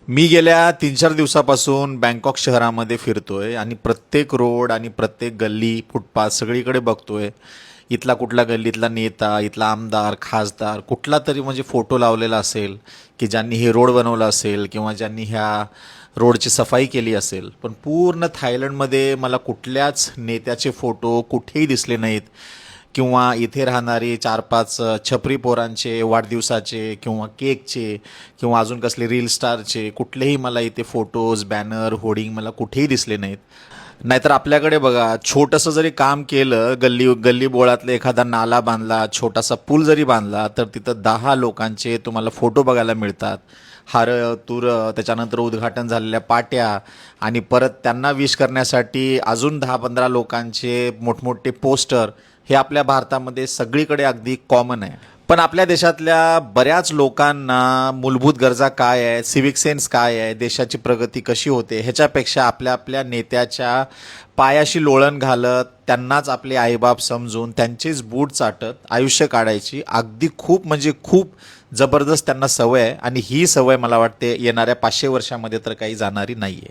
मी गेल्या 3-4 दिवसापासून बँकॉक शहरामध्ये फिरतोय आणि प्रत्येक रोड आणि प्रत्येक गल्ली, फुटपाथ सगळीकडे बघतोय. इथला कुठला गल्लीतला नेता, इथला आमदार, खासदार कुठला तरी म्हणजे फोटो लावलेला असेल, की ज्यांनी हे रोड बनवला असेल किंवा ज्यांनी ह्या रोडची सफाई केली असेल. पण पूर्ण थायलंडमध्ये मला कुठल्याच नेत्याचे फोटो कुठेही दिसले नाहीत किंवा इथे राहणारी 4-5 छपरी पोरांचे वाढदिवसाचे किंवा केकचे किंवा अजून कसले रील स्टारचे कुठलेही मला इथे फोटोज, बॅनर, होर्डिंग मला कुठेही दिसले नाहीत. नाहीतर आपल्याकडे बघा छोटंसं जरी काम केलं, गल्ली गल्ली बोळातला एखादा नाला बांधला, छोटासा पूल जरी बांधला, तर तिथं 10 लोकांचे तुम्हाला फोटो बघायला मिळतात. हारं तुरं, त्याच्यानंतर उद्घाटन झालेल्या पाट्या आणि परत त्यांना विश करण्यासाठी अजून 10-15 लोकांचे मोठमोठे पोस्टर. हे आपल्या भारतामध्ये सगळीकडे अगदी कॉमन आहे. पण आपल्या देशातल्या बऱ्याच लोकांना मूलभूत गरजा काय आहे, सिव्हिक सेन्स काय आहे, देशाची प्रगती कशी होते ह्याच्यापेक्षा आपल्या आपल्या नेत्याच्या पायाशी लोळण घालत, त्यांनाच आपले आईबाप समजून त्यांचेच बूट चाटत आयुष्य काढायची अगदी खूप म्हणजे खूप जबरदस्त त्यांना सवय आहे. आणि ही सवय मला वाटते येणाऱ्या 500 वर्षामध्ये तर काही जाणारी नाही आहे.